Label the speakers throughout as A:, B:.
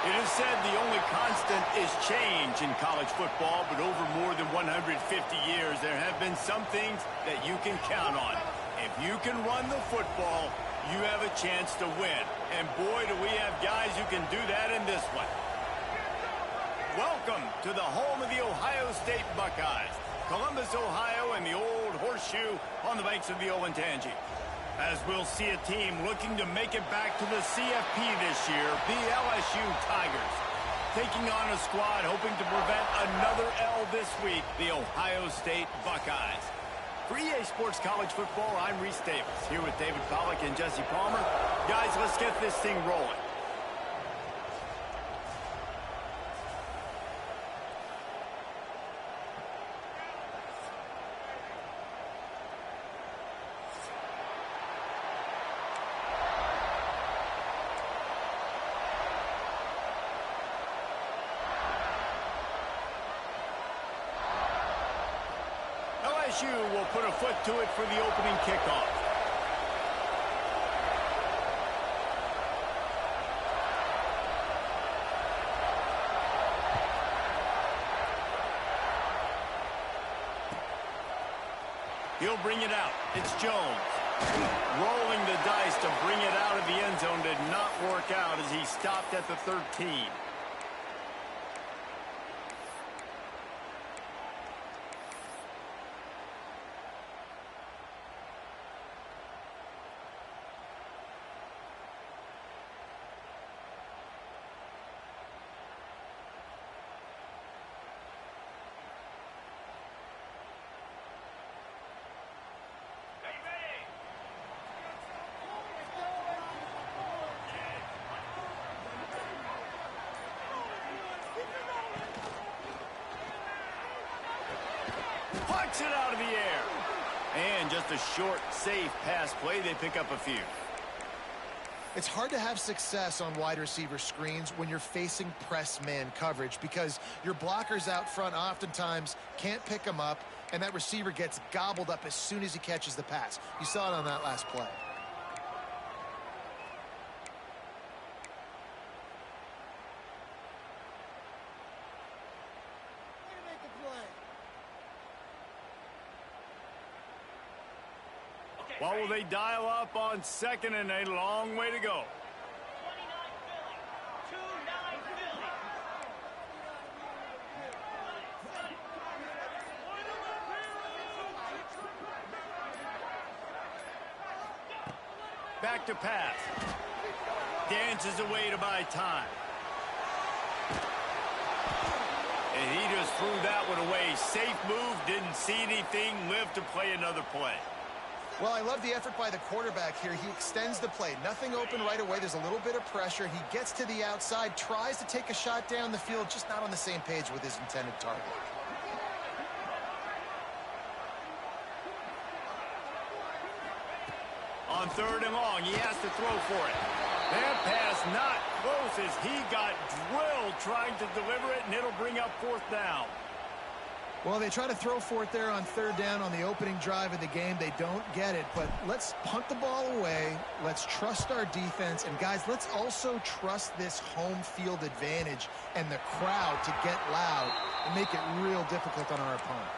A: It is said the only constant is change in college football, but over more than 150 years, there have been some things that you can count on. If you can run the football, you have a chance to win. And boy, do we have guys who can do that in this one. Welcome to the home of the Ohio State Buckeyes. Columbus, Ohio, and the old horseshoe on the banks of the NGNG. As we'll see a team looking to make it back to the CFP this year, the LSU Tigers. Taking on a squad hoping to prevent another L this week, the Ohio State Buckeyes. For EA Sports College Football, I'm Reese Davis, here with David Pollack and Jesse Palmer. Guys, let's get this thing rolling. LSU will put a foot to it for the opening kickoff. He'll bring it out. It's Jones. Rolling the dice to bring it out of the end zone did not work out as he stopped at the 13. Pucks it out of the air. And just a short, safe pass play. They pick up a few.
B: It's hard to have success on wide receiver screens when you're facing press man coverage because your blockers out front oftentimes can't pick them up, and that receiver gets gobbled up as soon as he catches the pass. You saw it on that last play.
A: What will they dial up on second and a long way to go?
C: 29 Philly.
A: Back to pass. Dances away to buy time. And he just threw that one away. Safe move, didn't see anything, lived to play another play.
B: Well, I love the effort by the quarterback here. He extends the play. Nothing open right away. There's a little bit of pressure. He gets to the outside, tries to take a shot down the field, just not on the same page with his intended target.
A: On third and long, he has to throw for it. That pass not close as he got drilled trying to deliver it, and it'll bring up fourth down.
B: Well, they try to throw for it there on third down on the opening drive of the game. They don't get it, but let's punt the ball away. Let's trust our defense. And, guys, let's also trust this home field advantage and the crowd to get loud and make it real difficult on our opponent.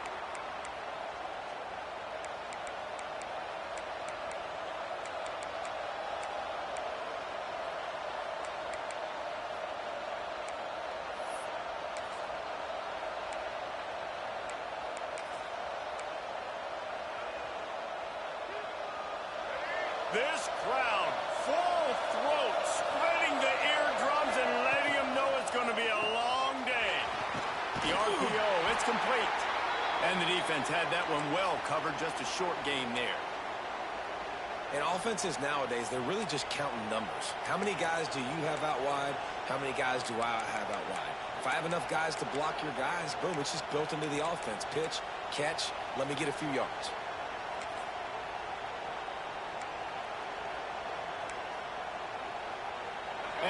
A: This crowd, full throat, spreading the eardrums and letting them know it's going to be a long day. The RPO, it's complete. And the defense had that one well covered, just a short game there.
D: And offenses nowadays, they're really just counting numbers. How many guys do you have out wide? How many guys do I have out wide? If I have enough guys to block your guys, boom, it's just built into the offense. Pitch, catch, let me get a few yards.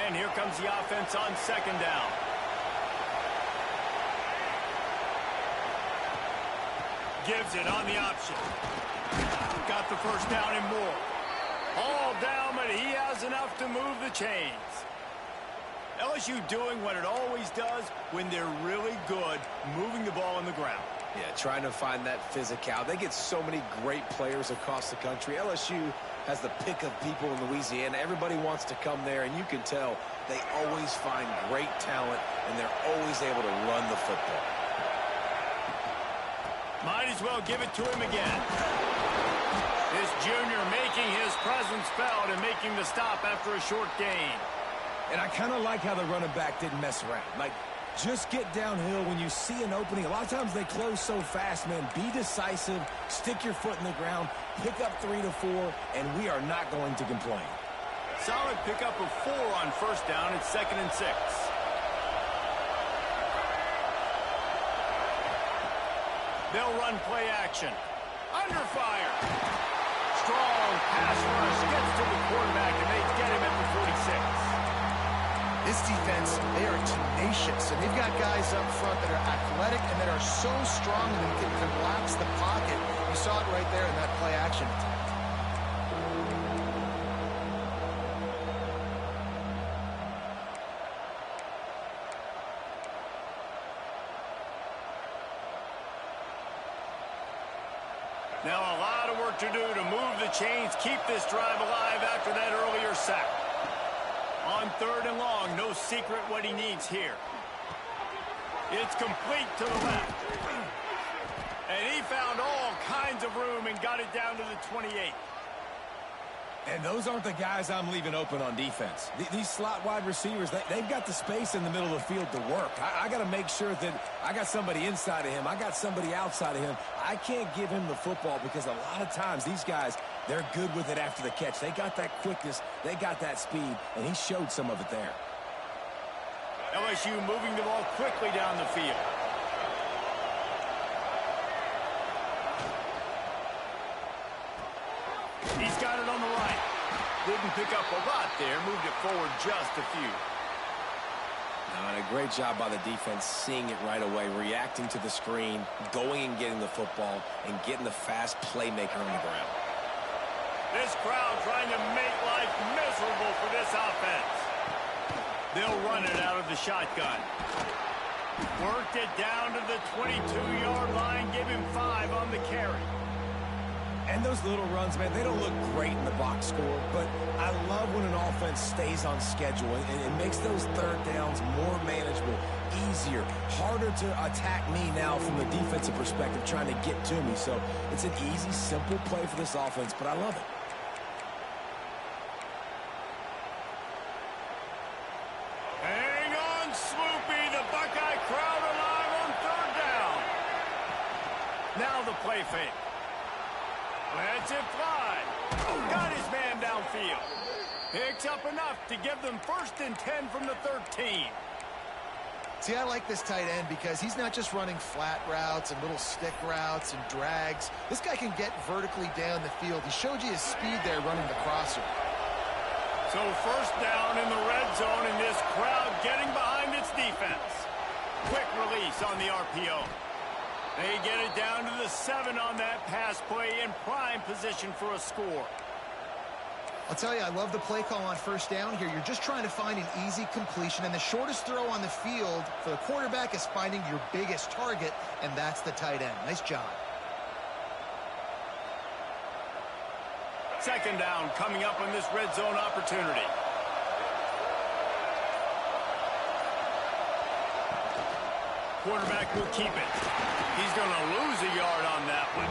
A: And here comes the offense on second down. Gives it on the option. Got the first down and more. All down, but he has enough to move the chains. LSU doing what it always does when they're really good, moving the ball on the ground.
D: Yeah, trying to find that physicality. They get so many great players across the country. LSU has the pick of people in Louisiana. Everybody wants to come there, and you can tell they always find great talent, and they're always able to run the football.
A: Might as well give it to him again. This junior making his presence felt and making the stop after a short gain.
D: And I kind of like how the running back didn't mess around. Like, just get downhill when you see an opening. A lot of times they close so fast, man. Be decisive, stick your foot in the ground, pick up 3 to 4, and we are not going to complain.
A: Solid pickup of 4 on first down. It's 2nd and 6. They'll run play action. Under fire. Strong pass rush gets to the quarterback, and they get him at the 46.
B: This defense, they are tenacious, and they've got guys up front that are athletic and that are so strong and can collapse the pocket. You saw it right there in that play action.
A: Now a lot of work to do to move the chains, keep this drive alive after that earlier sack. On 3rd and long, no secret what he needs here. It's complete to the left. And he found all kinds of room and got it down to the 28.
D: And those aren't the guys I'm leaving open on defense. These slot wide receivers, they've got the space in the middle of the field to work. I got to make sure that I got somebody inside of him. I got somebody outside of him. I can't give him the football because a lot of times these guys, they're good with it after the catch. They got that quickness. They got that speed, and he showed some of it there.
A: LSU moving the ball quickly down the field. He's got it on the right. Didn't pick up a lot there. Moved it forward just a few.
D: And a great job by the defense seeing it right away, reacting to the screen, going and getting the football, and getting the fast playmaker on the ground.
A: This crowd trying to make life miserable for this offense. They'll run it out of the shotgun. Worked it down to the 22-yard line. Give him 5 on the carry.
D: And those little runs, man, they don't look great in the box score, but I love when an offense stays on schedule and it makes those 3rd downs more manageable, easier, harder to attack me now from the defensive perspective trying to get to me. So it's an easy, simple play for this offense, but I love it.
A: Hang on, Swoopy. The Buckeye crowd alive on 3rd down. Now the play fake. Lets it fly. Got his man downfield. Picks up enough to give them 1st and 10 from the 13.
B: See, I like this tight end because he's not just running flat routes and little stick routes and drags. This guy can get vertically down the field. He showed you his speed there running the crosser.
A: So 1st down in the red zone, and this crowd getting behind its defense. Quick release on the RPO. They get it down to the 7 on that pass play in prime position for a score.
B: I'll tell you, I love the play call on 1st down here. You're just trying to find an easy completion, and the shortest throw on the field for the quarterback is finding your biggest target, and that's the tight end. Nice job.
A: 2nd down coming up on this red zone opportunity. Quarterback will keep it. He's going to lose a yard on that one.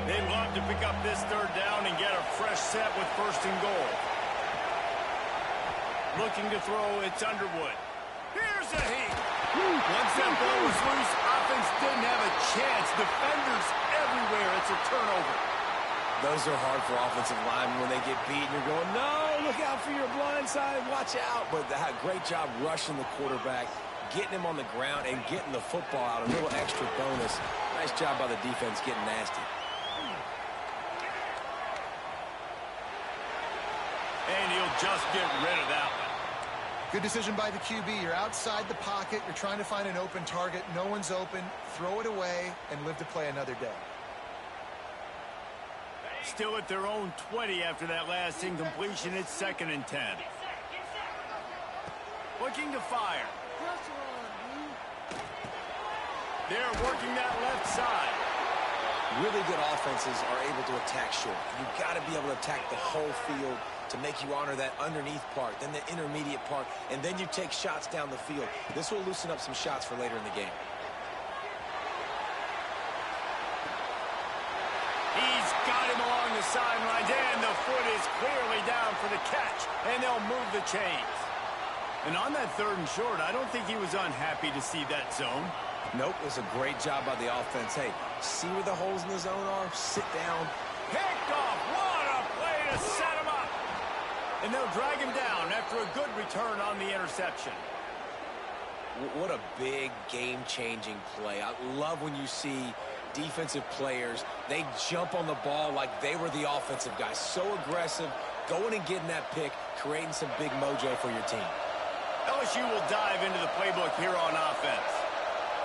A: They'd love to pick up this 3rd down and get a fresh set with 1st and goal. Looking to throw, it's Underwood. Here's a heat. Once that ball was loose, offense didn't have a chance. Defenders everywhere. It's a turnover.
D: Those are hard for offensive linemen when they get beat and you're going, no, look out for your blind side, watch out. But they had a great job rushing the quarterback, getting him on the ground, and getting the football out. A little extra bonus. Nice job by the defense getting nasty.
A: And he'll just get rid of that one.
B: Good decision by the QB. You're outside the pocket. You're trying to find an open target. No one's open. Throw it away and live to play another day.
A: Still at their own 20 after that last incompletion. It's 2nd and 10. Looking to fire. They're working that left side.
D: Really good offenses are able to attack short. You've got to be able to attack the whole field to make you honor that underneath part, then the intermediate part, and then you take shots down the field. This will loosen up some shots for later in the game.
A: He's got him along the sidelines, and the foot is clearly down for the catch, and they'll move the chains. And on that 3rd and short, I don't think he was unhappy to see that zone.
D: Nope, it was a great job by the offense. Hey, see where the holes in the zone are? Sit down.
A: Picked off. What a play to set him up. And they'll drag him down after a good return on the interception.
D: What a big game-changing play. I love when you see defensive players, they jump on the ball like they were the offensive guys. So aggressive, going and getting that pick, creating some big mojo for your team.
A: LSU will dive into the playbook here on offense.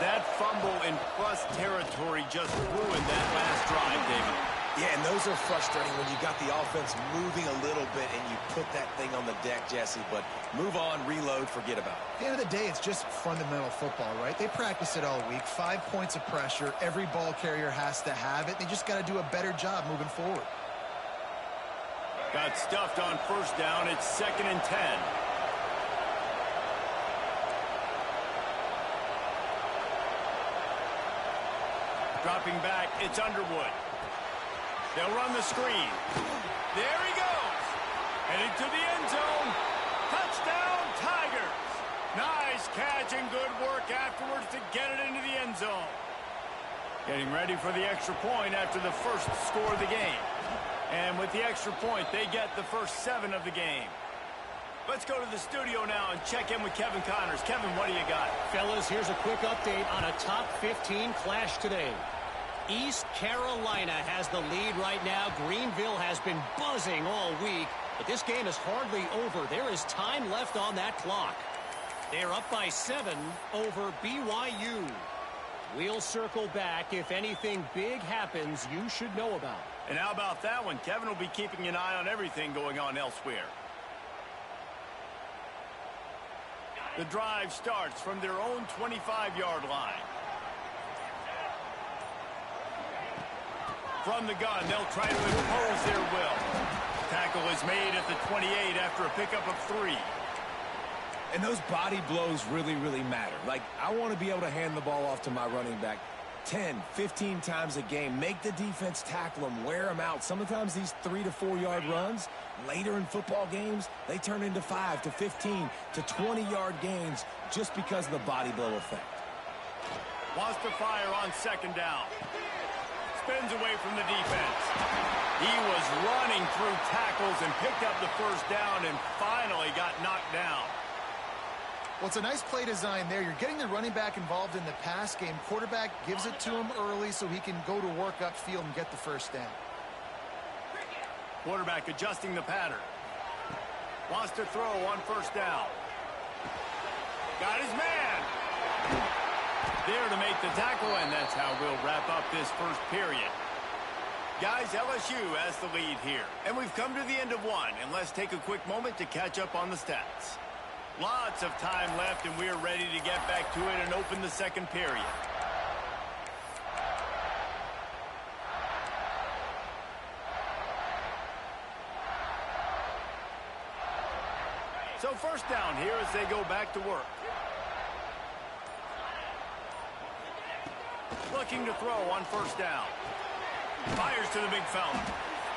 A: That fumble in plus territory just ruined that last drive, David.
D: Yeah, and those are frustrating when you got the offense moving a little bit and you put that thing on the deck, Jesse. But move on, reload, forget about it.
B: At the end of the day, it's just fundamental football, right? They practice it all week. 5 points of pressure. Every ball carrier has to have it. They just got to do a better job moving forward.
A: Got stuffed on 1st down. It's 2nd and 10. Dropping back, it's Underwood. They'll run the screen. There he goes. Headed to the end zone. Touchdown, Tigers. Nice catch and good work afterwards to get it into the end zone. Getting ready for the extra point after the first score of the game. And with the extra point, they get the first 7 of the game. Let's go to the studio now and check in with Kevin Connors. Kevin, what do you got?
C: Fellas, here's a quick update on a top 15 clash today. East Carolina has the lead right now. Greenville has been buzzing all week, but this game is hardly over. There is time left on that clock. They're up by 7 over BYU. We'll circle back. If anything big happens, you should know about.
A: And how about that one? Kevin will be keeping an eye on everything going on elsewhere. The drive starts from their own 25-yard line. From the gun, they'll try to impose their will. Tackle is made at the 28 after a pickup of 3.
D: And those body blows really, really matter. Like, I want to be able to hand the ball off to my running back 10, 15 times a game. Make the defense tackle them, wear them out. Sometimes these 3 to 4 yard runs, later in football games, they turn into 5 to 15 to 20-yard gains just because of the body blow effect.
A: Wants to fire on 2nd down. Spins away from the defense. He was running through tackles and picked up the 1st down and finally got knocked down.
B: Well, it's a nice play design there. You're getting the running back involved in the pass game. Quarterback gives it to him early so he can go to work upfield and get the 1st down.
A: Quarterback adjusting the pattern. Wants to throw on 1st down. Got his man. There to make the tackle, and that's how we'll wrap up this 1st period. Guys, LSU has the lead here. And we've come to the end of one, and let's take a quick moment to catch up on the stats. Lots of time left, and we're ready to get back to it and open the 2nd period. So 1st down here as they go back to work. Looking to throw on 1st down. Fires to the big fella.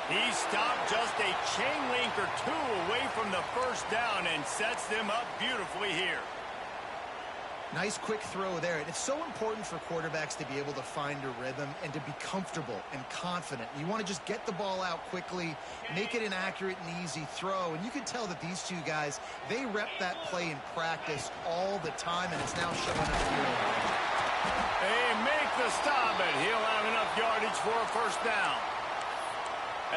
A: He stopped just a chain link or 2 away from the 1st down and sets them up beautifully here.
B: Nice quick throw there. It's so important for quarterbacks to be able to find a rhythm and to be comfortable and confident. You want to just get the ball out quickly, make it an accurate and easy throw. And you can tell that these two guys, they rep that play in practice all the time, and it's now showing up here.
A: They make the stop, and he'll have enough yardage for a 1st down.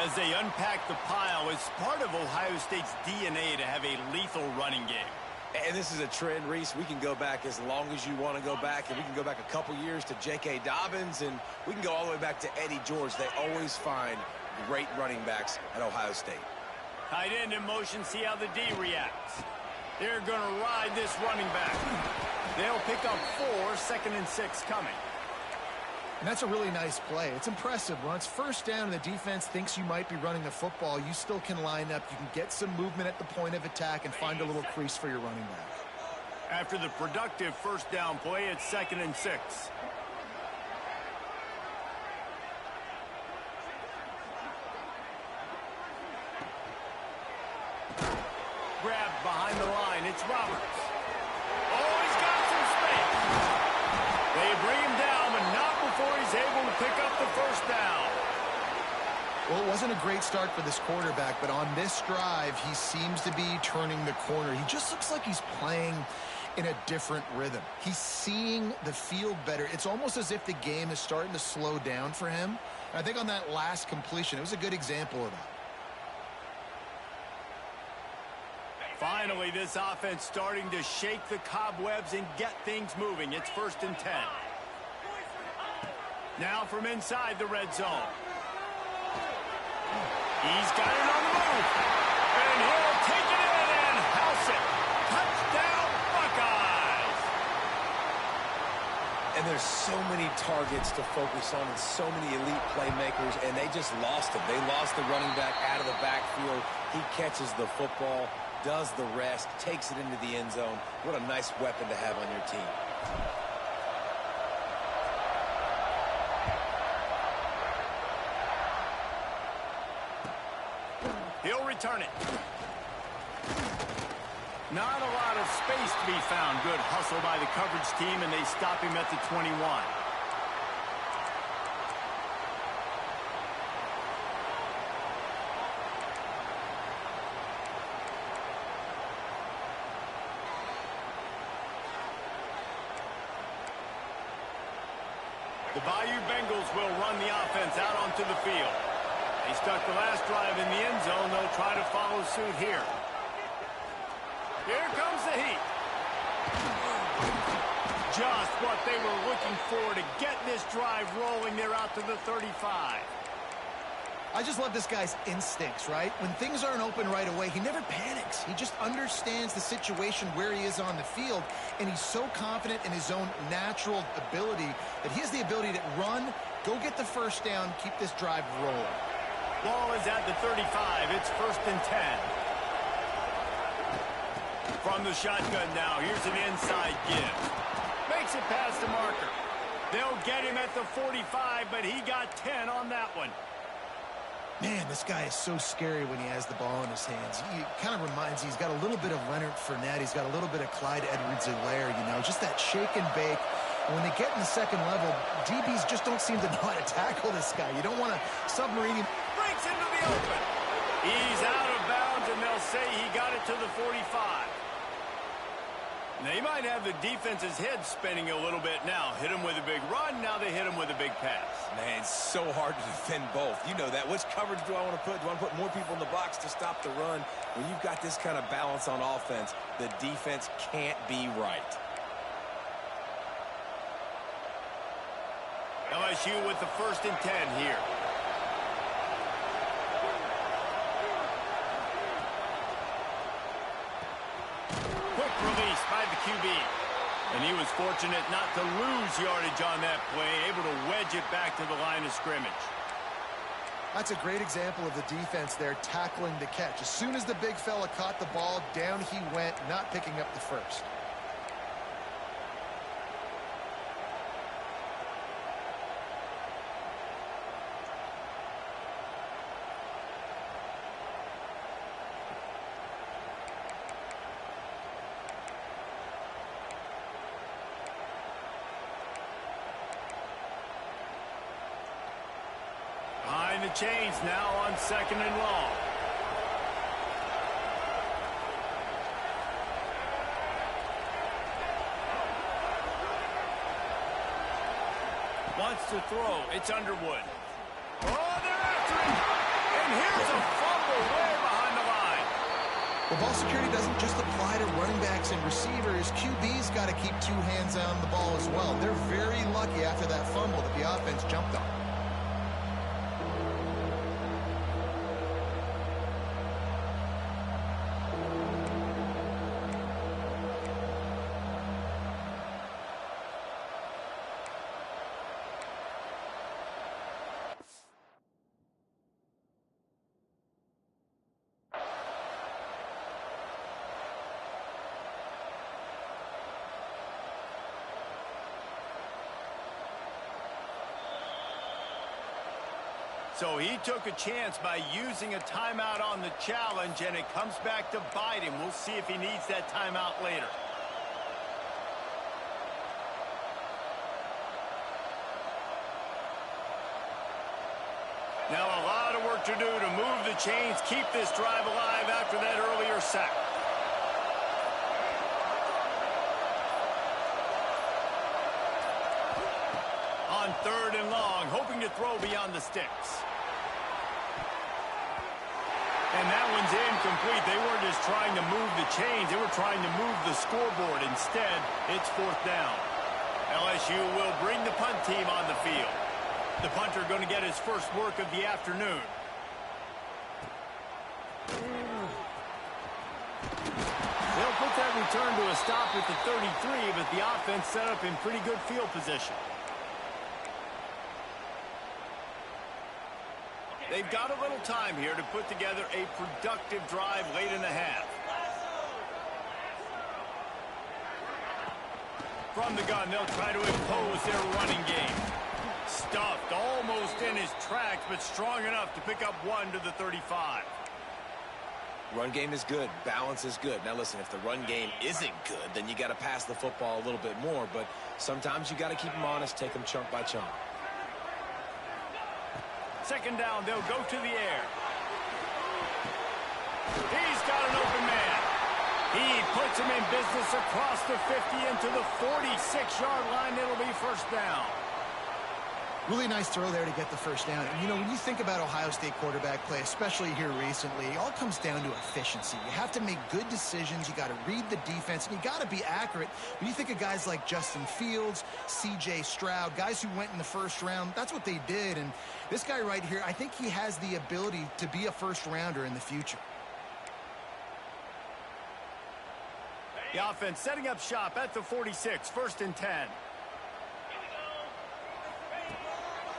A: As they unpack the pile, it's part of Ohio State's DNA to have a lethal running game.
D: And this is a trend, Reese. We can go back as long as you want to go back, and we can go back a couple years to J.K. Dobbins, and we can go all the way back to Eddie George. They always find great running backs at Ohio State.
A: Tight end in motion, see how the D reacts. They're going to ride this running back. They'll pick up 4, 2nd and 6 coming.
B: And that's a really nice play. It's impressive. When it's first down and the defense thinks you might be running the football, you still can line up. You can get some movement at the point of attack and find a little crease for your running back.
A: After the productive first down play, it's 2nd and 6. Grabbed behind the line. It's Roberts. Oh, he's got some space. They bring him down, but not before he's able to pick up the first down.
B: Well, it wasn't a great start for this quarterback, but on this drive, he seems to be turning the corner. He just looks like he's playing in a different rhythm. He's seeing the field better. It's almost as if the game is starting to slow down for him. And I think on that last completion, it was a good example of that.
A: Finally, this offense starting to shake the cobwebs and get things moving. It's 1st and 10. Now from inside the red zone. He's got it on the move. And he'll take it in and house it. Touchdown, Buckeyes!
D: And there's so many targets to focus on and so many elite playmakers, and they just lost him. They lost the running back out of the backfield. He catches the football, does the rest, takes it into the end zone. What a nice weapon to have on your team.
A: He'll return it. Not a lot of space to be found. Good hustle by the coverage team, and they stop him at the 21. The Bayou Bengals will run the offense out onto the field. They stuck the last drive in the end zone. They'll try to follow suit here. Here comes the heat. Just what they were looking for to get this drive rolling. They're out to the 35.
B: I just love this guy's instincts, right? When things aren't open right away, he never panics. He just understands the situation where he is on the field, and he's so confident in his own natural ability that he has the ability to run, go get the first down, keep this drive rolling.
A: Ball is at the 35. It's 1st and 10. From the shotgun now, here's an inside give. Makes it past the marker. They'll get him at the 45, but he got 10 on that one.
B: Man, this guy is so scary when he has the ball in his hands. He kind of reminds you, he's got a little bit of Leonard Fournette. He's got a little bit of Clyde Edwards-Helaire, you know, just that shake and bake. And when they get in the second level, DBs just don't seem to know how to tackle this guy. You don't want to submarine him.
A: Breaks into the open. He's out of bounds, and they'll say he got it to the 45. They might have the defense's head spinning a little bit now. Hit him with a big run, now they hit him with a big pass.
D: Man, it's so hard to defend both. You know that. Which coverage do I want to put? Do I want to put more people in the box to stop the run? When you've got this kind of balance on offense, the defense can't be right.
A: LSU with the 1st and 10 here. Quick release by the QB. And he was fortunate not to lose yardage on that play, able to wedge it back to the line of scrimmage.
B: That's a great example of the defense there tackling the catch. As soon as the big fella caught the ball, down he went, not picking up the first.
A: Behind the chains now on 2nd and long. Wants to throw. It's Underwood. Oh, they're after him. And
B: Well, ball security doesn't just apply to running backs and receivers. QB's got to keep two hands on the ball as well. They're very lucky after that fumble that the offense jumped on.
A: So he took a chance by using a timeout on the challenge, and it comes back to bite him. We'll see if he needs that timeout later. Now a lot of work to do to move the chains, keep this drive alive after that earlier sack. On 3rd and long, hoping to throw beyond the sticks. And that one's incomplete. They weren't just trying to move the chains. They were trying to move the scoreboard. Instead, it's 4th down. LSU will bring the punt team on the field. The punter going to get his first work of the afternoon. They'll put that return to a stop at the 33, but the offense set up in pretty good field position. They've got a little time here to put together a productive drive late in the half. From the gun, they'll try to impose their running game. Stuffed almost in his tracks, but strong enough to pick up 1 to the 35.
D: Run game is good. Balance is good. Now, listen, if the run game isn't good, then you got to pass the football a little bit more. But sometimes you got to keep them honest, take them chunk by chunk.
A: 2nd down, they'll go to the air. He's got an open man. He puts him in business across the 50 into the 46-yard line. It'll be 1st down.
B: Really nice throw there to get the 1st down. And, you know, when you think about Ohio State quarterback play, especially here recently, it all comes down to efficiency. You have to make good decisions. You got to read the defense, and you got to be accurate. When you think of guys like Justin Fields, C.J. Stroud, guys who went in the 1st round, that's what they did. And this guy right here, I think he has the ability to be a 1st rounder in the future.
A: The offense setting up shop at the 46, 1st and 10.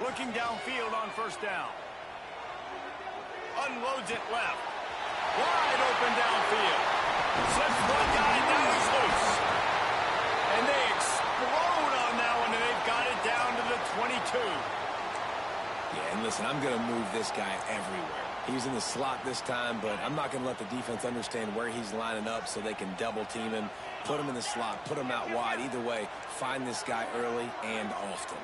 A: Looking downfield on 1st down. Unloads it left. Wide open downfield. Slips one guy, now he's loose. And they explode on that one, and they've got it down to the 22.
D: Yeah, and listen, I'm going to move this guy everywhere. He's in the slot this time, but I'm not going to let the defense understand where he's lining up so they can double team him, put him in the slot, put him out wide. Either way, find this guy early and often.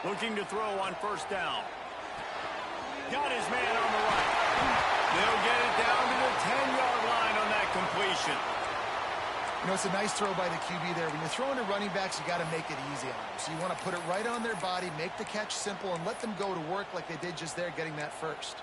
A: Looking to throw on 1st down. Got his man on the right. They'll get it down to the 10-yard line on that completion.
B: You know, it's a nice throw by the QB there. When you're throwing to running backs, you got to make it easy on them. So you want to put it right on their body, make the catch simple, and let them go to work like they did just there, getting that 1st.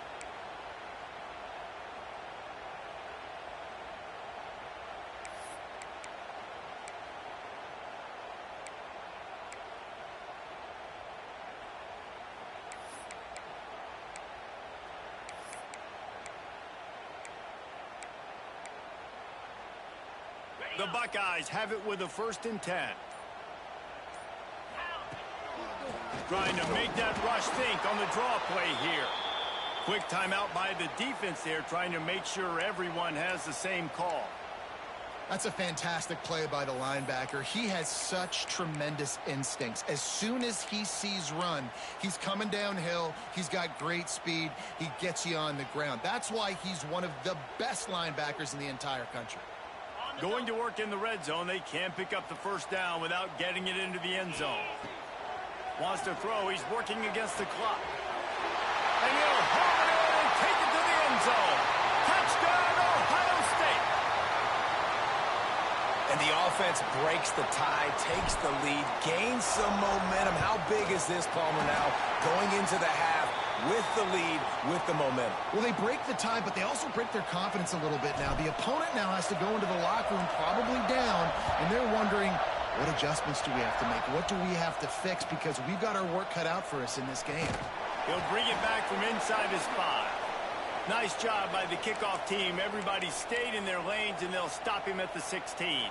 A: The Buckeyes have it with a 1st and 10. Trying to make that rush think on the draw play here. Quick timeout by the defense there, trying to make sure everyone has the same call.
B: That's a fantastic play by the linebacker. He has such tremendous instincts. As soon as he sees run, he's coming downhill. He's got great speed. He gets you on the ground. That's why he's one of the best linebackers in the entire country.
A: Going to work in the red zone. They can't pick up the 1st down without getting it into the end zone. Wants to throw. He's working against the clock. And he'll haul it in and take it to the end zone. Touchdown, Ohio State.
D: And the offense breaks the tie, takes the lead, gains some momentum. How big is this, Palmer, now going into the half with the lead, with the momentum?
B: Well, they break the tie, but they also break their confidence a little bit now. The opponent now has to go into the locker room probably down, and they're wondering, what adjustments do we have to make? What do we have to fix? Because we've got our work cut out for us in this game.
A: He'll bring it back from inside his 5. Nice job by the kickoff team. Everybody stayed in their lanes, and they'll stop him at the 16.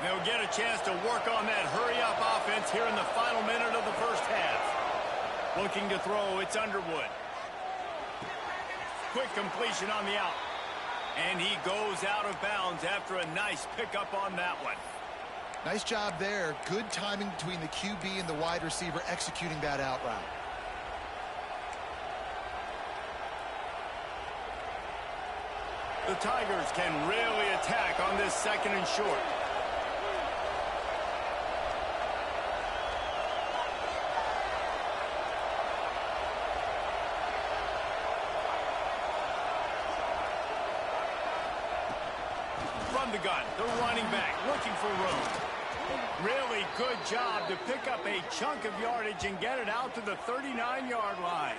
A: They'll get a chance to work on that hurry-up offense here in the final minute of the first half. Looking to throw, it's Underwood. Quick completion on the out. And he goes out of bounds after a nice pickup on that one.
B: Nice job there. Good timing between the QB and the wide receiver executing that out route.
A: The Tigers can really attack on this 2nd and short. From the gun, the running back looking for room. Really good job to pick up a chunk of yardage and get it out to the 39-yard line.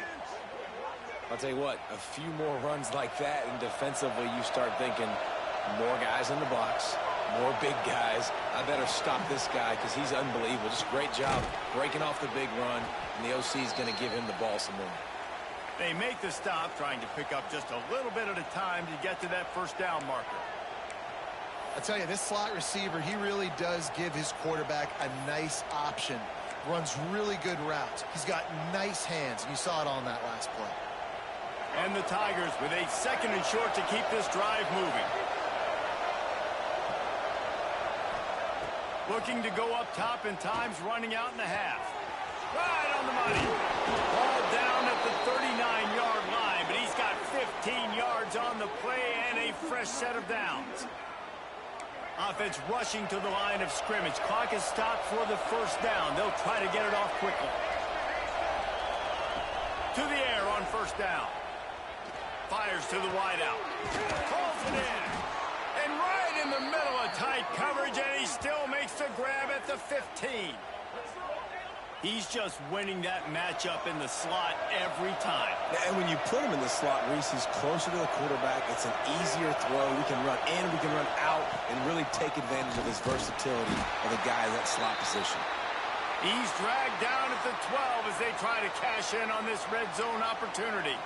D: I'll tell you what, a few more runs like that, and defensively you start thinking more guys in the box, more big guys. I better stop this guy because he's unbelievable. Just great job breaking off the big run, and the OC is going to give him the ball some more.
A: They make the stop, trying to pick up just a little bit at a time to get to that first down marker.
B: I tell you, this slot receiver, he really does give his quarterback a nice option. Runs really good routes. He's got nice hands, and you saw it on that last play.
A: And the Tigers with a 2nd and short to keep this drive moving. Looking to go up top, and time's running out in the half. Right on the money. Ball down at the 39-yard line, but he's got 15 yards on the play and a fresh set of downs. Offense rushing to the line of scrimmage. Clock is stopped for the first down. They'll try to get it off quickly. To the air on first down. Fires to the wideout. Calls it in. And right in the middle of tight coverage, and he still makes the grab at the 15. He's just winning that matchup in the slot every time.
D: And when you put him in the slot, Reese, he's closer to the quarterback. It's an easier throw. We can run in, we can run out, and really take advantage of his versatility of the guy in that slot position.
A: He's dragged down at the 12 as they try to cash in on this red zone opportunity.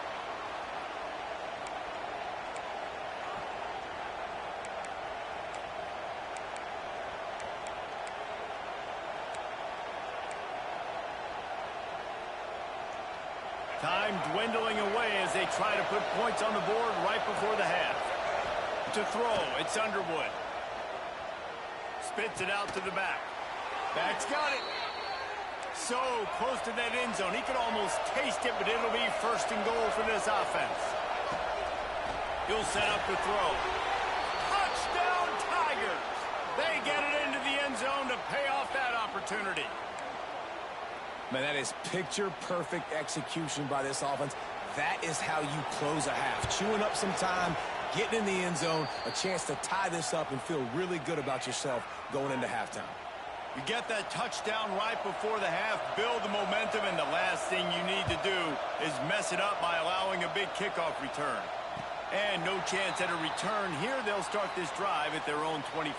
A: Time dwindling away as they try to put points on the board right before the half. To throw, it's Underwood. Spits it out to the back. Back's got it. So close to that end zone. He could almost taste it, but it'll be 1st and goal for this offense. He'll set up the throw. Touchdown, Tigers! They get it into the end zone to pay off that opportunity.
D: Man, that is picture-perfect execution by this offense. That is how you close a half. Chewing up some time, getting in the end zone, a chance to tie this up and feel really good about yourself going into halftime.
A: You get that touchdown right before the half, build the momentum, and the last thing you need to do is mess it up by allowing a big kickoff return. And no chance at a return here. They'll start this drive at their own 25.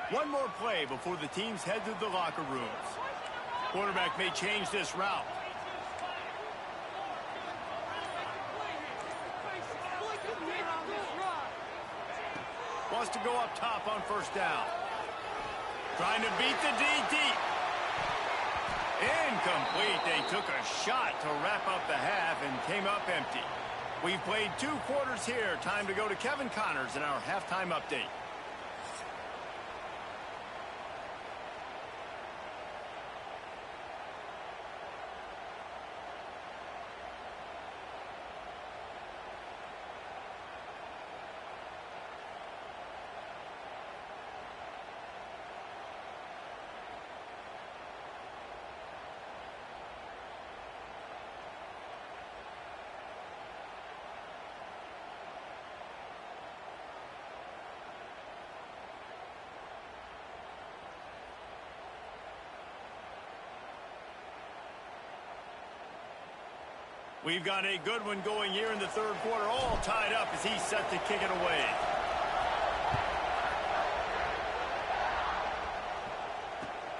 A: One more play before the teams head to the locker rooms. Quarterback may change this route. Wants to go up top on first down. Trying to beat the D deep. Incomplete. They took a shot to wrap up the half and came up empty. We've played 2 quarters here. Time to go to Kevin Connors in our halftime update. We've got a good one going here in the third quarter, all tied up as he's set to kick it away.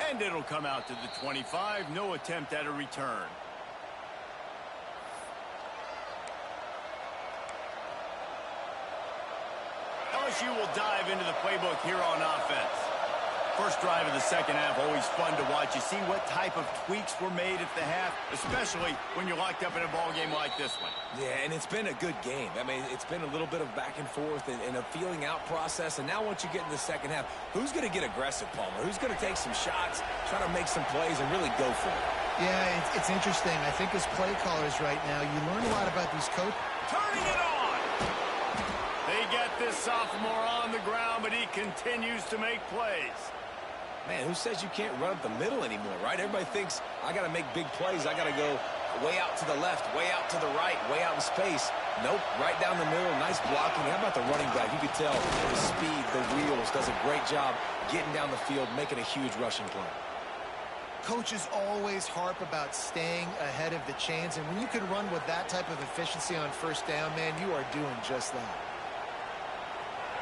A: And it'll come out to the 25. No attempt at a return. LSU will dive into the playbook here on offense. First drive of the second half, always fun to watch. You see what type of tweaks were made at the half, especially when you're locked up in a ball game like this one.
D: Yeah, and it's been a good game. I mean, it's been a little bit of back and forth and a feeling out process. And now once you get in the second half, who's going to get aggressive, Palmer? Who's going to take some shots, try to make some plays, and really go for it?
B: Yeah, it's interesting. I think as play callers right now, you learn a lot about these coaches.
A: Turning it on! They get this sophomore on the ground, but he continues to make plays.
D: Man, who says you can't run up the middle anymore, right? Everybody thinks I got to make big plays. I got to go way out to the left, way out to the right, way out in space. Nope, right down the middle. Nice blocking. How about the running back? You could tell the speed, the wheels, does a great job getting down the field, making a huge rushing play.
B: Coaches always harp about staying ahead of the chains, and when you can run with that type of efficiency on first down, man, you are doing just that.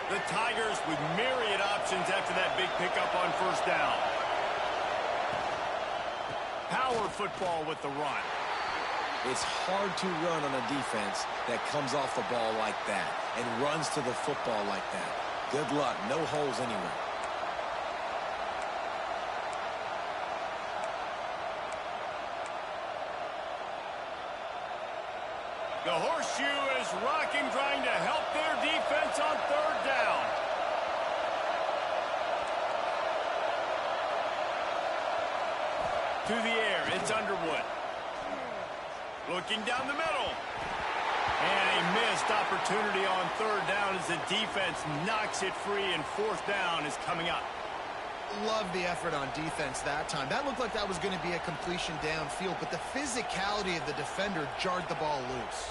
A: The Tigers with myriad options after that big pickup on first down. Power football with the run.
D: It's hard to run on a defense that comes off the ball like that and runs to the football like that. Good luck. No holes anywhere.
A: The horseshoe is rocking, trying to help their defense on third down. To the air, it's Underwood. Looking down the middle. And a missed opportunity on third down as the defense knocks it free, and fourth down is coming up.
B: Love the effort on defense that time. That looked like that was going to be a completion downfield, but the physicality of the defender jarred the ball loose.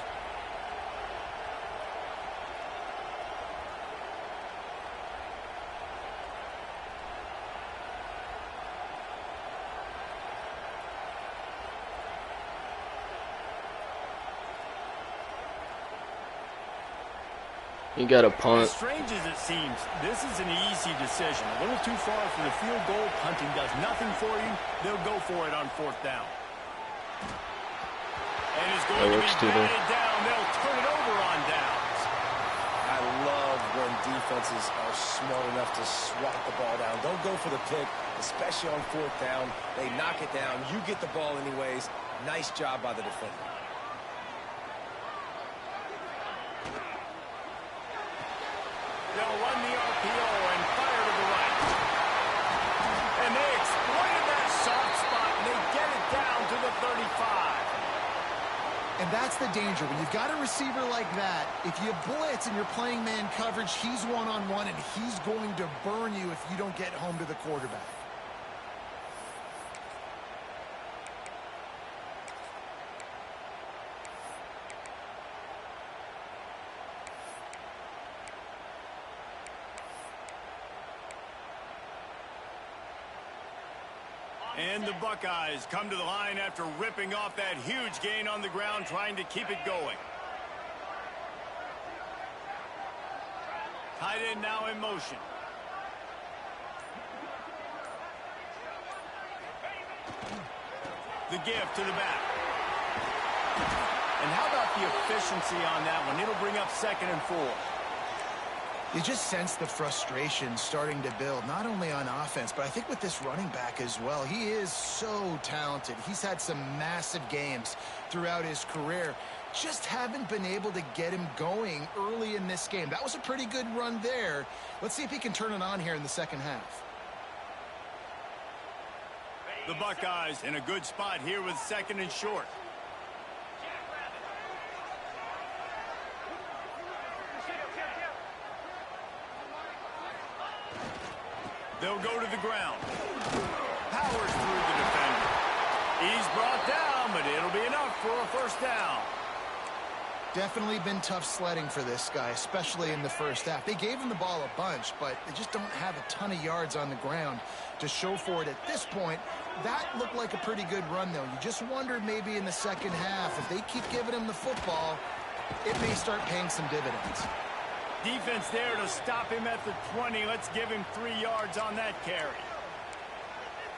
E: You got a punt.
A: As strange as it seems, this is an easy decision. A little too far for the field goal. Punting does nothing for you. They'll go for it on fourth down. And it's going to be batted down. They'll turn it over on downs.
D: I love when defenses are smart enough to swat the ball down. Don't go for the pick, especially on fourth down. They knock it down. You get the ball anyways. Nice job by the defender.
A: They'll run the RPO and fire to the right. And they exploited that soft spot, and they get it down to the 35.
B: And that's the danger. When you've got a receiver like that, if you blitz and you're playing man coverage, he's one-on-one, and he's going to burn you if you don't get home to the quarterback.
A: And the Buckeyes come to the line after ripping off that huge gain on the ground, trying to keep it going. Tight end now in motion. The give to the back. And how about the efficiency on that one? It'll bring up 2nd and 4.
B: You just sense the frustration starting to build, not only on offense, but I think with this running back as well. He is so talented. He's had some massive games throughout his career. Just haven't been able to get him going early in this game. That was a pretty good run there. Let's see if he can turn it on here in the second half.
A: The Buckeyes in a good spot here with 2nd and short. They'll go to the ground. Powers through the defender. He's brought down, but it'll be enough for a first down.
B: Definitely been tough sledding for this guy, especially in the first half. They gave him the ball a bunch, but they just don't have a ton of yards on the ground to show for it at this point. that looked like a pretty good run, though. You just wondered maybe in the second half, if they keep giving him the football, it may start paying some dividends.
A: Defense there to stop him at the 20. Let's give him 3 yards on that carry.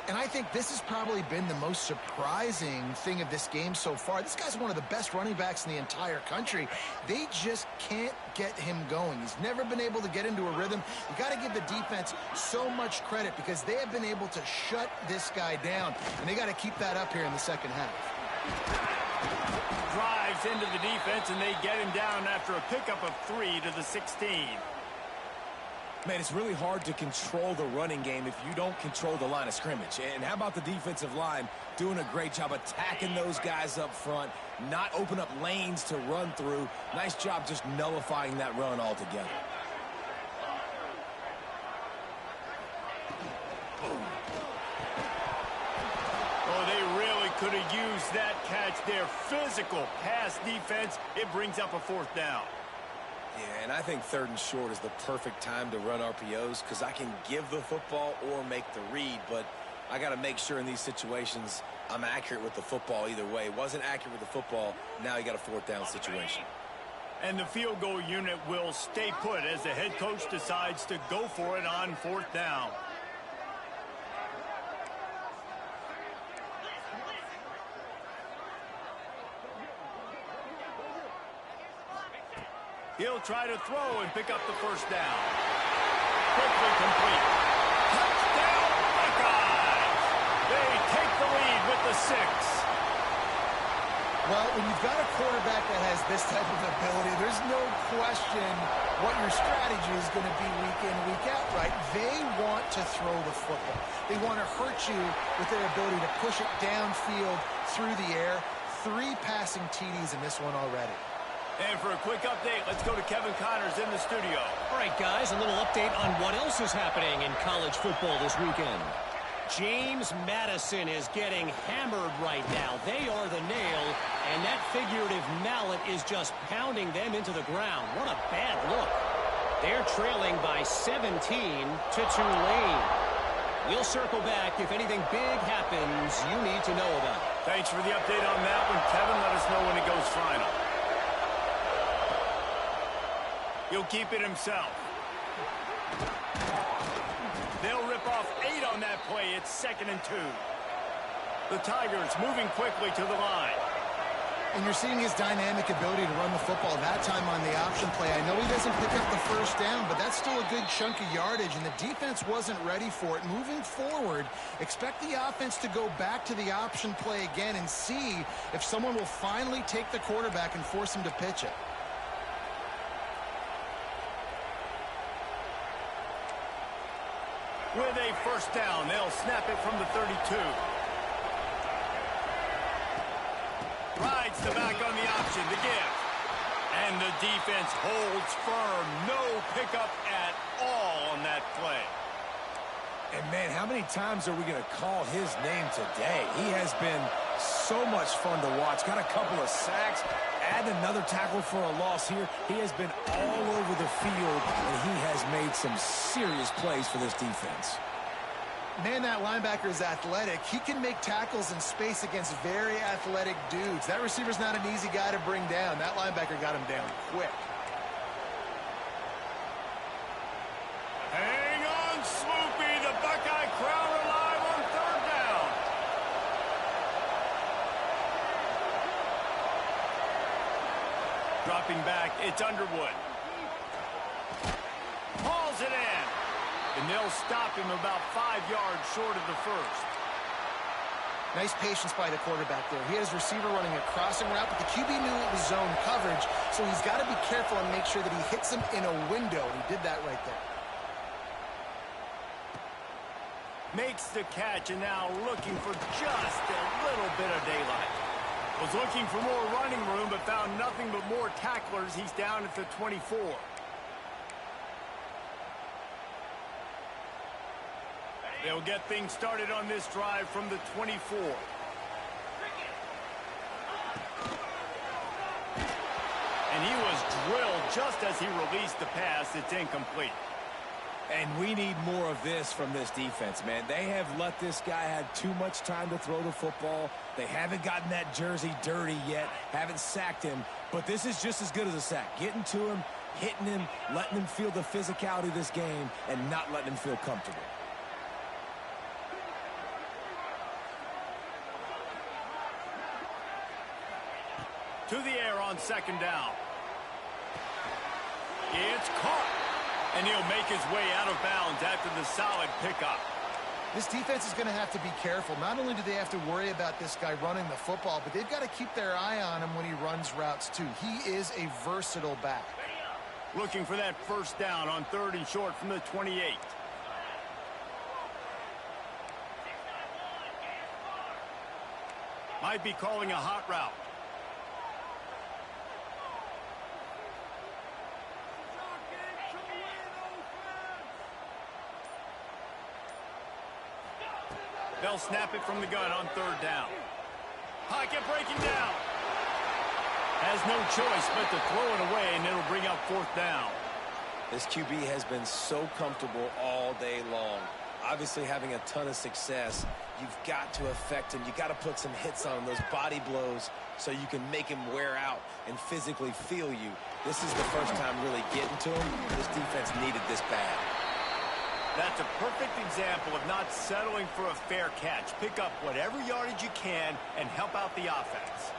B: And I think this has probably been the most surprising thing of this game so far. This guy's one of the best running backs in the entire country. They just can't get him going. He's never been able to get into a rhythm. You got to give the defense so much credit because they have been able to shut this guy down, and they got to keep that up here in the second half.
A: Drives into the defense, and they get him down after a pickup of 3 to the 16.
D: Man, it's really hard to control the running game if you don't control the line of scrimmage. And how about the defensive line doing a great job attacking those guys up front, not open up lanes to run through. Nice job just nullifying that run altogether.
A: Oh, they really could have used that catch there. Physical pass defense. It brings up a 4th down.
D: Yeah, and I think 3rd and short is the perfect time to run RPOs because I can give the football or make the read, but I got to make sure in these situations I'm accurate with the football either way. Wasn't accurate with the football, now you got a 4th down situation.
A: And the field goal unit will stay put as the head coach decides to go for it on 4th down. He'll try to throw and pick up the 1st down. Quickly complete. Touchdown, Buckeyes! They take the lead with the 6.
B: Well, when you've got a quarterback that has this type of ability, there's no question what your strategy is going to be week in, week out, right? They want to throw the football. They want to hurt you with their ability to push it downfield through the air. 3 passing TDs in this one already.
A: And for a quick update, let's go to Kevin Connors in the studio.
C: All right, guys, a little update on what else is happening in college football this weekend. James Madison is getting hammered right now. They are the nail, and that figurative mallet is just pounding them into the ground. What a bad look. They're trailing by 17 to Tulane. We'll circle back if anything big happens you need to know about.
A: Thanks for the update on that one, Kevin. Let us know when it goes final. He'll keep it himself. They'll rip off 8 on that play. It's 2nd and 2. The Tigers moving quickly to the line.
B: And you're seeing his dynamic ability to run the football that time on the option play. I know he doesn't pick up the 1st down, but that's still a good chunk of yardage, and the defense wasn't ready for it. Moving forward, expect the offense to go back to the option play again and see if someone will finally take the quarterback and force him to pitch it.
A: With a 1st down, they'll snap it from the 32. Rides the back on the option, the give. And the defense holds firm. No pickup at all on that play.
D: And, man, how many times are we going to call his name today? He has been so much fun to watch. Got a couple of sacks. Add another tackle for a loss here. He has been all over the field, and he has made some serious plays for this defense.
B: Man, that linebacker is athletic. He can make tackles in space against very athletic dudes. That receiver's not an easy guy to bring down. That linebacker got him down quick.
A: Hang on, Swoopy. The Buckeye crowd alive on 3rd down. Dropping back, it's Underwood. Hauls it in. And they'll stop him about 5 yards short of the 1st.
B: Nice patience by the quarterback there. He had his receiver running a crossing route, but the QB knew it was zone coverage, so he's got to be careful and make sure that he hits him in a window, and he did that right there.
A: Makes the catch, and now looking for just a little bit of daylight. Was looking for more running room, but found nothing but more tacklers. He's down at the 24. They'll get things started on this drive from the 24. And he was drilled just as he released the pass. It's incomplete.
D: And we need more of this from this defense, man. They have let this guy have too much time to throw the football. They haven't gotten that jersey dirty yet, haven't sacked him. But this is just as good as a sack. Getting to him, hitting him, letting him feel the physicality of this game, and not letting him feel comfortable.
A: To the air on second down. It's caught. And he'll make his way out of bounds after the solid pickup.
B: This defense is going to have to be careful. Not only do they have to worry about this guy running the football, but they've got to keep their eye on him when he runs routes too. He is a versatile back.
A: Looking for that first down on 3rd and short from the 28. Might be calling a hot route. They'll snap it from the gun on 3rd down. Pocket breaking down. Has no choice but to throw it away, and it'll bring up 4th down.
D: This QB has been so comfortable all day long. Obviously having a ton of success. You've got to affect him. You've got to put some hits on him, those body blows, so you can make him wear out and physically feel you. This is the first time really getting to him. This defense needed this bad.
A: That's a perfect example of not settling for a fair catch. Pick up whatever yardage you can and help out the offense.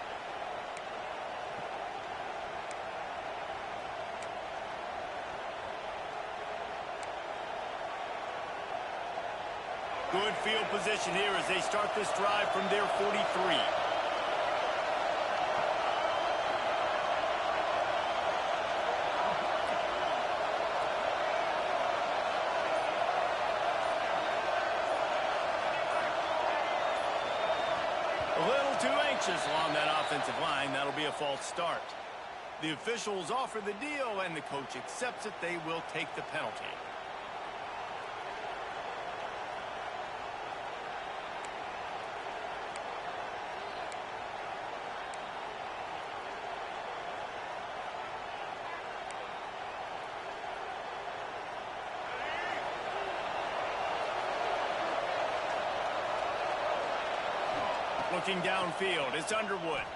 A: Good field position here as they start this drive from their 43. Along that offensive line. That'll be a false start. The officials offer the deal, and the coach accepts it. They will take the penalty. Looking downfield, it's Underwood.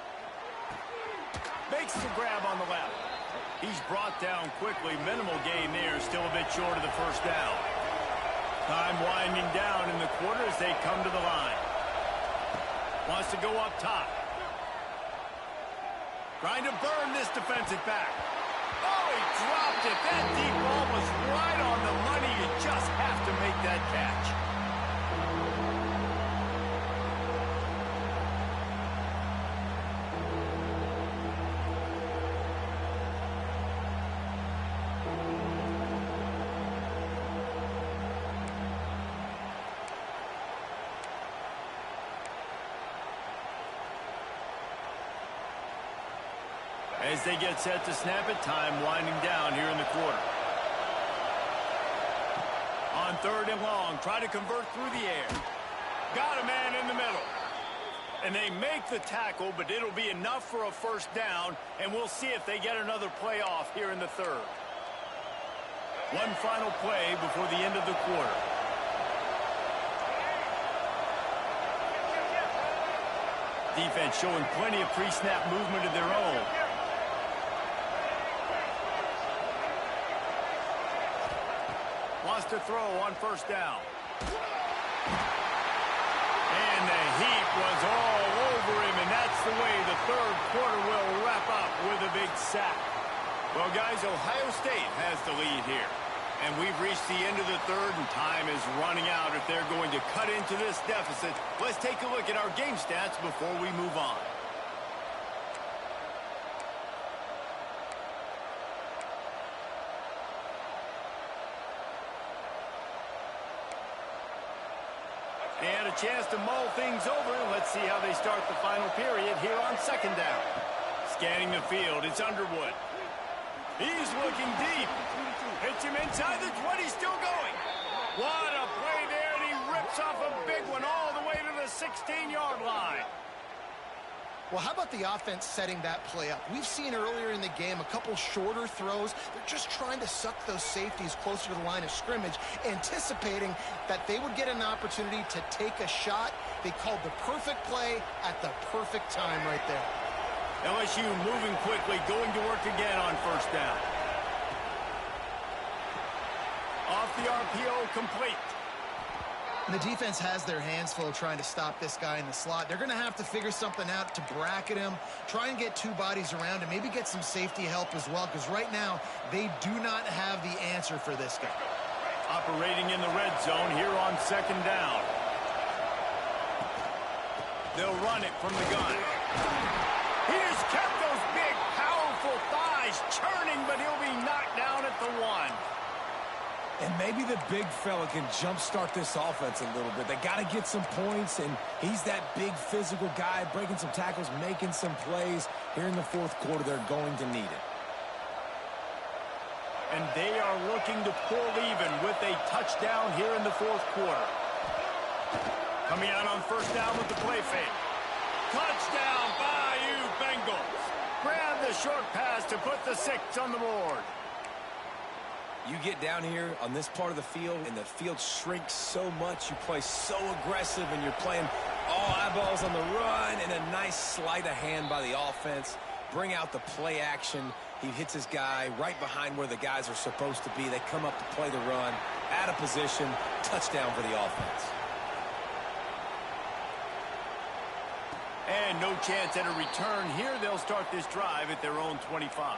A: Makes the grab on the left. He's brought down quickly. Minimal gain there, still a bit short of the first down. Time winding down in the quarter as they come to the line. Wants to go up top. Trying to burn this defensive back. Oh, he dropped it. That deep ball was right on the money. You just have to make that catch. As they get set to snap it, time winding down here in the quarter. On 3rd and long, try to convert through the air. Got a man in the middle. And they make the tackle, but it'll be enough for a first down, and we'll see if they get another play off here in the 3rd. One final play before the end of the quarter. Defense showing plenty of pre-snap movement of their own. Wants to throw on first down. And the heat was all over him, and that's the way the 3rd quarter will wrap up with a big sack. Well, guys, Ohio State has the lead here. And we've reached the end of the 3rd, and time is running out if they're going to cut into this deficit. Let's take a look at our game stats before we move on. They had a chance to mull things over. Let's see how they start the final period here on 2nd down. Scanning the field, it's Underwood. He's looking deep. Hits him inside the 20, still going. What a play there, and he rips off a big one all the way to the 16-yard line.
B: Well, how about the offense setting that play up? We've seen earlier in the game a couple shorter throws. They're just trying to suck those safeties closer to the line of scrimmage, anticipating that they would get an opportunity to take a shot. They called the perfect play at the perfect time right there.
A: LSU moving quickly, going to work again on first down. Off the RPO, complete.
B: And the defense has their hands full trying to stop this guy in the slot. They're going to have to figure something out to bracket him, try and get two bodies around him, maybe get some safety help as well, because right now they do not have the answer for this guy.
A: Operating in the red zone here on second down. They'll run it from the gun. He just kept those big, powerful thighs churning, but he'll be knocked down at the one.
D: And maybe the big fella can jumpstart this offense a little bit. They got to get some points, and he's that big physical guy, breaking some tackles, making some plays. Here in the fourth quarter, they're going to need it.
A: And they are looking to pull even with a touchdown here in the fourth quarter. Coming out on first down with the play fake. Touchdown, Bayou Bengals. Grab the short pass to put the 6 on the board.
D: You get down here on this part of the field, and the field shrinks so much. You play so aggressive, and you're playing all eyeballs on the run, and a nice sleight of hand by the offense. Bring out the play action. He hits his guy right behind where the guys are supposed to be. They come up to play the run, out of position, touchdown for the offense.
A: And no chance at a return here. They'll start this drive at their own 25.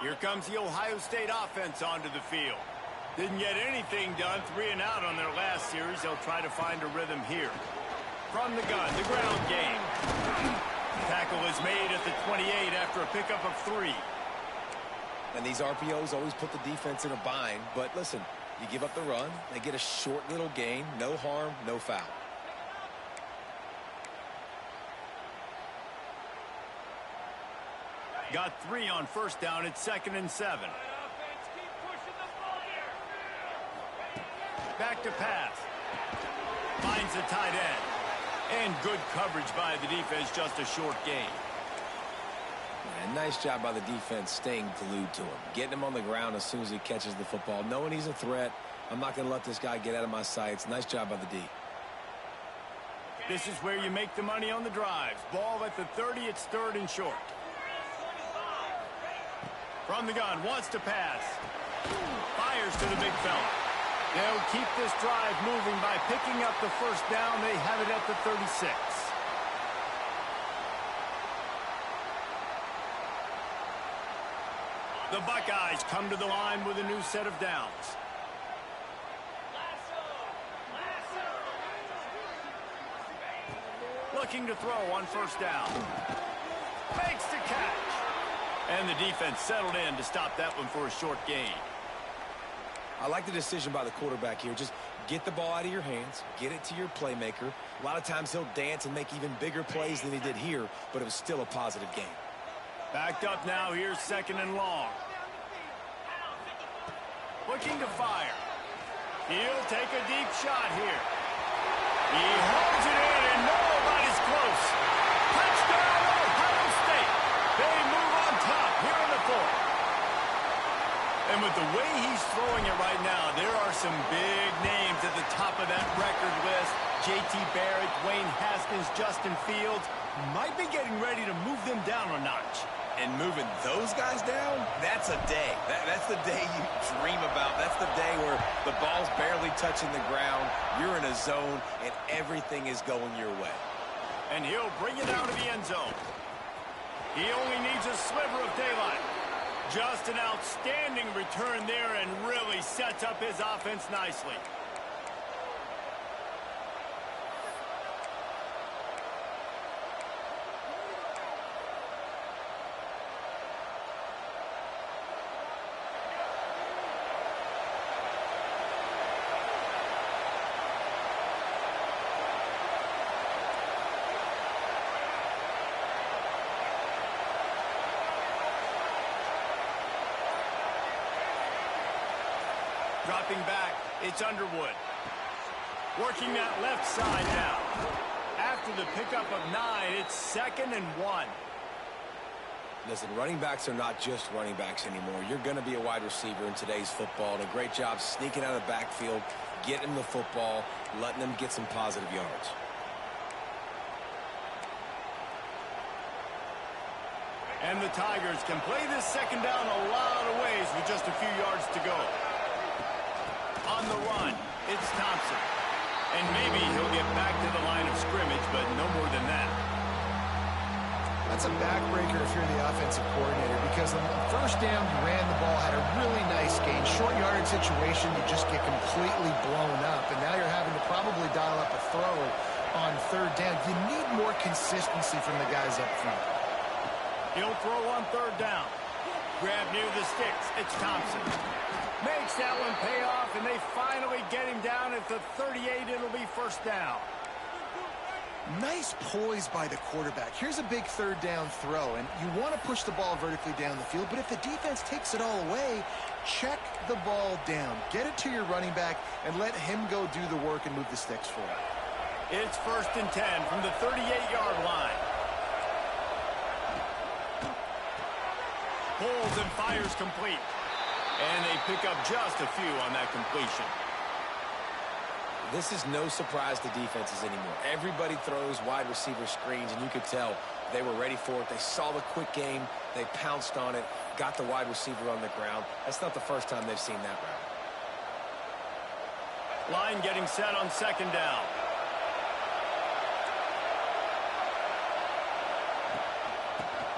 A: Here comes the Ohio State offense onto the field. Didn't get anything done, 3 and out on their last series. They'll try to find a rhythm here. From the gun, the ground game. Tackle is made at the 28 after a pickup of 3.
D: And these RPOs always put the defense in a bind. But listen, you give up the run, they get a short little gain, no harm, no foul.
A: Got 3 on first down. It's 2nd and 7. Back to pass. Finds the tight end. And good coverage by the defense, just a short gain.
D: And nice job by the defense staying glued to him. Getting him on the ground as soon as he catches the football. Knowing he's a threat. I'm not going to let this guy get out of my sights. Nice job by the D.
A: This is where you make the money on the drives. Ball at the 30. It's 3rd and short. From the gun, wants to pass. Fires to the big fella. They'll keep this drive moving by picking up the first down. They have it at the 36. The Buckeyes come to the line with a new set of downs. Looking to throw on first down. Makes the catch. And the defense settled in to stop that one for a short gain.
D: I like the decision by the quarterback here. Just get the ball out of your hands, get it to your playmaker. A lot of times he'll dance and make even bigger plays than he did here, but it was still a positive game.
A: Backed up now, here's 2nd and long. Looking to fire. He'll take a deep shot here. He holds it in and nobody's close. Touchdown, Ohio State. They move on top here in the 4th. And with the way he's throwing it right now, there are some big names at the top of that record list. J.T. Barrett, Dwayne Haskins, Justin Fields might be getting ready to move them down a notch.
D: And moving those guys down, that's a day. That's the day you dream about. That's the day where the ball's barely touching the ground, you're in a zone, and everything is going your way.
A: And he'll bring it down to the end zone. He only needs a sliver of daylight. Just an outstanding return there and really sets up his offense nicely. Dropping back, it's Underwood. Working that left side now. After the pickup of 9, it's 2nd and 1.
D: Listen, running backs are not just running backs anymore. You're going to be a wide receiver in today's football. And a great job sneaking out of the backfield, getting the football, letting them get some positive yards.
A: And the Tigers can play this second down a lot of ways with just a few yards to go. On the run, it's Thompson. And maybe he'll get back to the line of scrimmage, but no more than that.
B: That's a backbreaker if you're the offensive coordinator, because on the first down, you ran the ball, had a really nice gain. Short yardage situation, you just get completely blown up, and now you're having to probably dial up a throw on 3rd down. You need more consistency from the guys up front.
A: He'll throw on 3rd down. Grab near the sticks. It's Thompson. Makes that one pay off, and they finally get him down at the 38. It'll be 1st down.
B: Nice poise by the quarterback. Here's a big 3rd down throw, and you want to push the ball vertically down the field, but if the defense takes it all away, check the ball down. Get it to your running back and let him go do the work and move the sticks for it.
A: It's 1st and 10 from the 38-yard line. Pulls and fires complete. And they pick up just a few on that completion.
D: This is no surprise to defenses anymore. Everybody throws wide receiver screens, and you could tell they were ready for it. They saw the quick game. They pounced on it, got the wide receiver on the ground. That's not the first time they've seen that route.
A: Line getting set on 2nd down.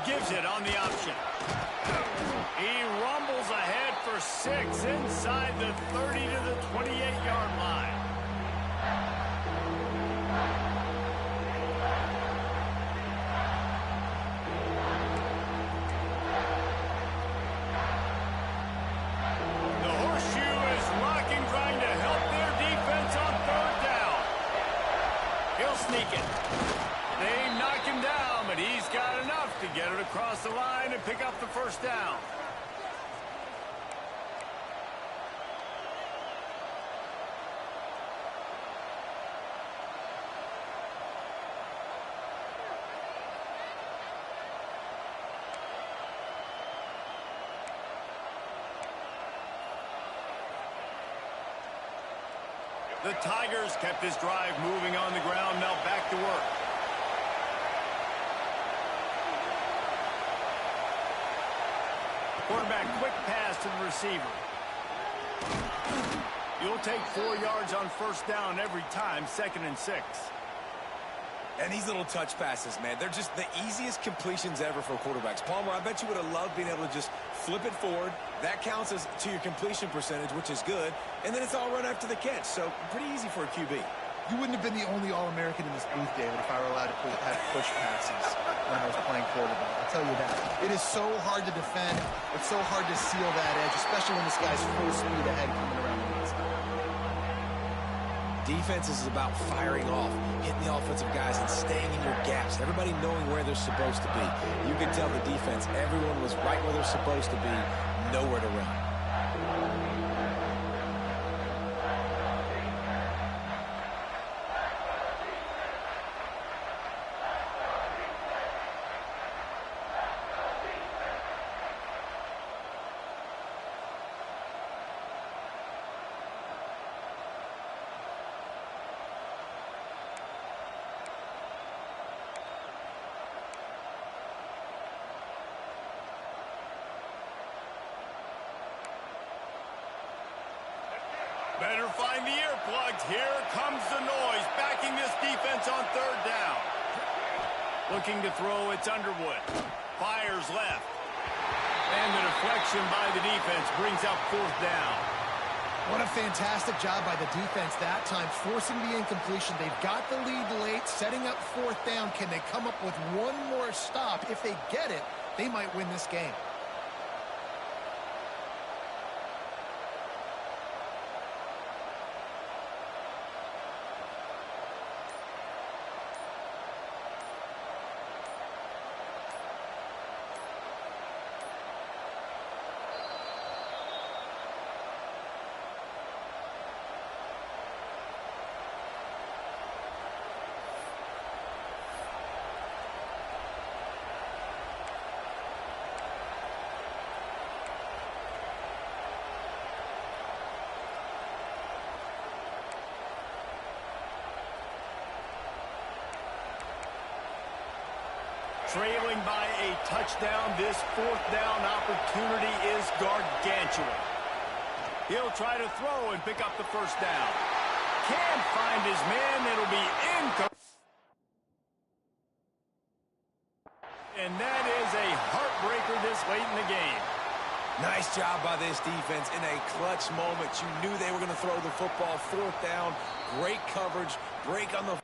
A: Gives it on the option. He rumbles ahead for 6 inside the 30 to the 28-yard line. The horseshoe is rocking, trying to help their defense on 3rd down. He'll sneak it. They knock him down, but he's got enough to get it across the line and pick up the 1st down. The Tigers kept this drive moving on the ground, now back to work. Quarterback quick pass to the receiver. You'll take 4 yards on 1st down every time, 2nd and 6.
D: And these little touch passes, man, they're just the easiest completions ever for quarterbacks. Palmer, I bet you would have loved being able to just flip it forward. That counts as to your completion percentage, which is good. And then it's all run after the catch. So pretty easy for a QB.
B: You wouldn't have been the only All-American in this booth, David, if I were allowed to have push passes when I was playing quarterback. I'll tell you that. It is so hard to defend. It's so hard to seal that edge, especially when this guy's full speed ahead coming around the inside.
D: Defense is about firing off, hitting the offensive guys, and staying in your gaps. Everybody knowing where they're supposed to be. You can tell the defense, everyone was right where they're supposed to be, nowhere to run.
A: Better find the earplugs. Here comes the noise, backing this defense on 3rd down. Looking to throw, it's Underwood. Fires left. And the deflection by the defense brings up 4th down.
B: What a fantastic job by the defense that time, forcing the incompletion. They've got the lead late, setting up 4th down. Can they come up with one more stop? If they get it, they might win this game.
A: Trailing by a touchdown, this fourth down opportunity is gargantuan. He'll try to throw and pick up the first down. Can't find his man. It'll be incomplete. And that is a heartbreaker this late in the game.
D: Nice job by this defense in a clutch moment. You knew they were going to throw the football. Fourth down, great coverage, break on the